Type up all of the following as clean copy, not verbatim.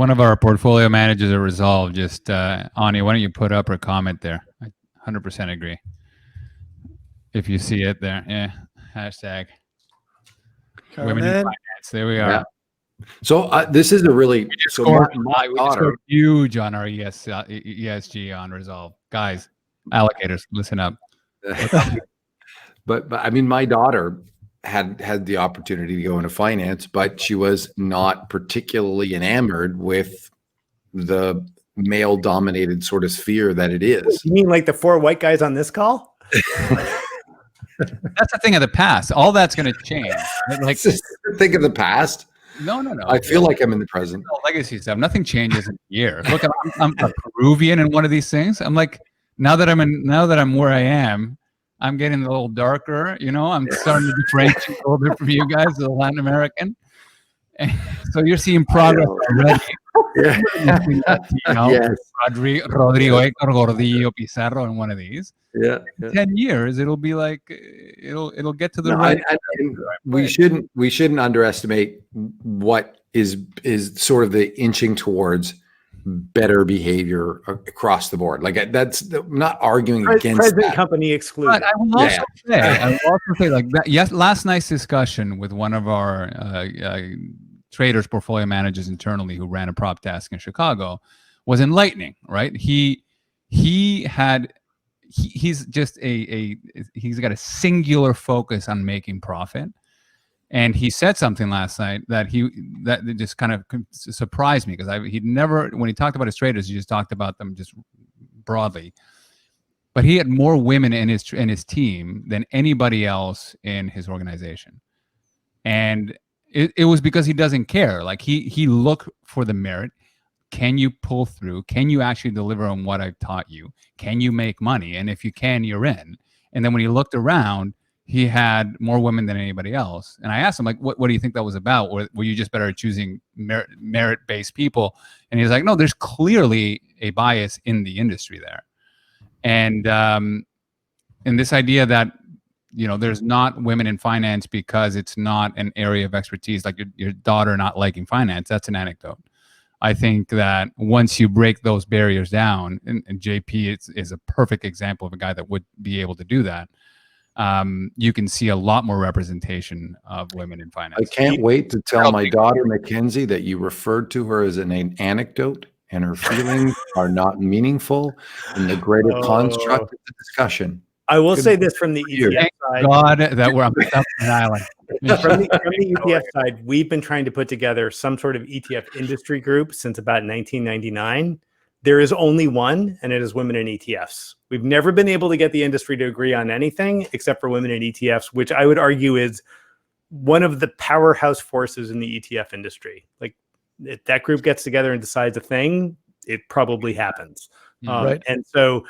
one of our portfolio managers at Resolve. Just Ani, why don't you put up her comment there? I 100% agree. If you see it there, yeah. Hashtag women in finance. There we are. Yeah. So this is a really we scored huge on our ESG on Resolve. Guys, allocators, listen up. But I mean, my daughter had the opportunity to go into finance, but she was not particularly enamored with the male-dominated sort of sphere that it is. You mean like the 4 white guys on this call? That's a thing of the past. All that's going to change. Like, think of the past. No. I feel like I'm in the present. No, legacy stuff. Nothing changes in a year. Look, I'm a Peruvian in one of these things. I'm like, now that I'm where I am, I'm getting a little darker. You know, I'm starting to differentiate a little bit from you guys, the Latin American. And so you're seeing progress already. Yeah. Yes. Rodrigo Hector Gordillo Pizarro in one of these. Yeah. In 10 years, it'll be like it'll get to the we shouldn't underestimate what is sort of the inching towards better behavior across the board. Like that's I'm not arguing against present that. Company excluded. But I will also say like that. Yes, last night's discussion with one of our traders, portfolio managers internally who ran a prop desk in Chicago was enlightening. Right? He's just he's got a singular focus on making profit. And he said something last night that just kind of surprised me because he'd never, when he talked about his traders, he just talked about them just broadly. But he had more women in his team than anybody else in his organization, and it was because he doesn't care. Like he looked for the merit. Can you pull through? Can you actually deliver on what I've taught you? Can you make money? And if you can, you're in. And then when he looked around, he had more women than anybody else. And I asked him, like, what do you think that was about? Or were you just better at choosing merit-based people? And he was like, no, there's clearly a bias in the industry there. And this idea that, you know, there's not women in finance because it's not an area of expertise, like your daughter not liking finance, that's an anecdote. I think that once you break those barriers down, and JP is a perfect example of a guy that would be able to do that, you can see a lot more representation of women in finance. I can't wait to tell my daughter, Mackenzie, that you referred to her as an anecdote and her feelings are not meaningful in the greater construct of the discussion. I will say this from the ETF side. God, that we're on an island. From the ETF side, we've been trying to put together some sort of ETF industry group since about 1999. There is only one, and it is women in ETFs. We've never been able to get the industry to agree on anything except for women in ETFs, which I would argue is one of the powerhouse forces in the ETF industry. Like, if that group gets together and decides a thing, it probably happens. Right. And so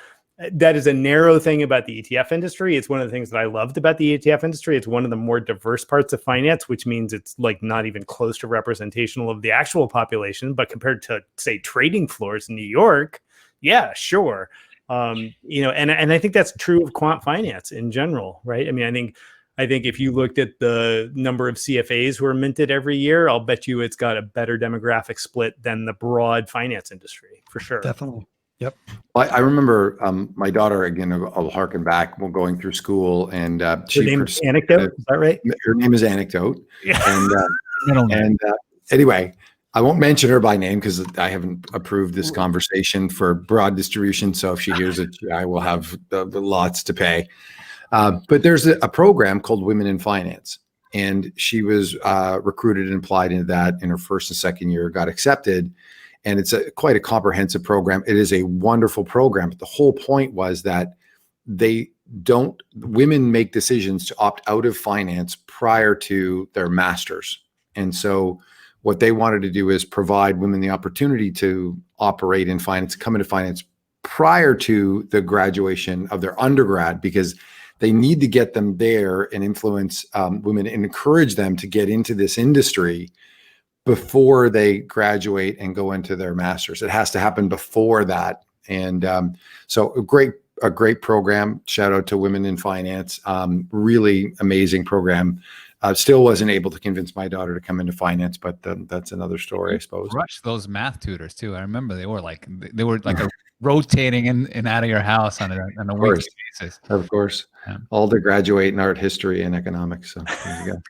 that is a narrow thing about the ETF industry. It's one of the things that I loved about the ETF industry. It's one of the more diverse parts of finance, which means it's like not even close to representational of the actual population, but compared to, say, trading floors in New York, yeah, sure. You know, and I think that's true of quant finance in general, right? I mean, I think if you looked at the number of CFAs who are minted every year, I'll bet you it's got a better demographic split than the broad finance industry, for sure. Definitely. Yep. I remember my daughter, again, I'll harken back while going through school, and her name is Anecdote, is that right? Her name is Anecdote. Yeah. And anyway, I won't mention her by name because I haven't approved this conversation for broad distribution. So if she hears it, I will have the lots to pay. But there's a program called Women in Finance, and she was recruited and applied into that in her first and second year, got accepted. And it's quite a comprehensive program. It is a wonderful program. But the whole point was that women make decisions to opt out of finance prior to their masters. And so what they wanted to do is provide women the opportunity to operate in finance, come into finance prior to the graduation of their undergrad, because they need to get them there and influence women and encourage them to get into this industry before they graduate and go into their masters. It has to happen before that. And so a a great program. Shout out to Women in Finance. Really amazing program. Still wasn't able to convince my daughter to come into finance, but that's another story, I suppose. Rush those math tutors too. I remember they were like a rotating in and out of your house on a weekly basis. Of course. Yeah. All to graduate in art history and economics. So there you go.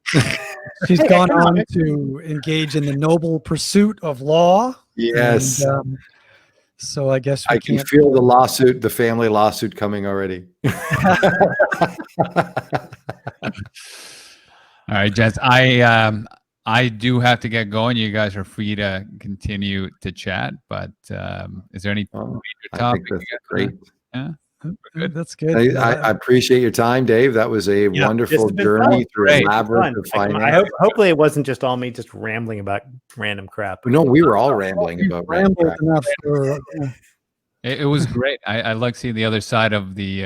She's gone on to engage in the noble pursuit of law. Yes. And, so I guess I can feel the family lawsuit coming already. All right, gents. I do have to get going. You guys are free to continue to chat, but is there any major topic? I think that's great. Yeah, good. That's good. I appreciate your time, Dave. That was a wonderful journey through a labyrinth of finance. Hopefully it wasn't just all me just rambling about random crap. No, we were all rambling about random crap. Enough It was great. I like seeing the other side of the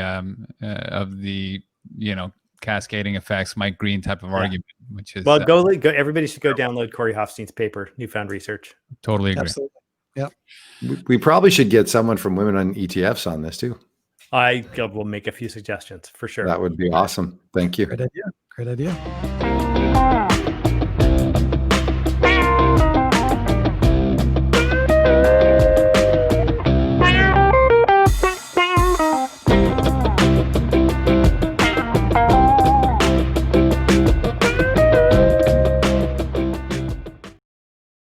cascading effects, Mike Green type of argument, which is go. Everybody should go download Corey Hofstein's paper, Newfound Research. Totally agree. Absolutely. Yep. We probably should get someone from Women on ETFs on this too. I will make a few suggestions for sure. That would be awesome. Thank you. Great idea. Great idea.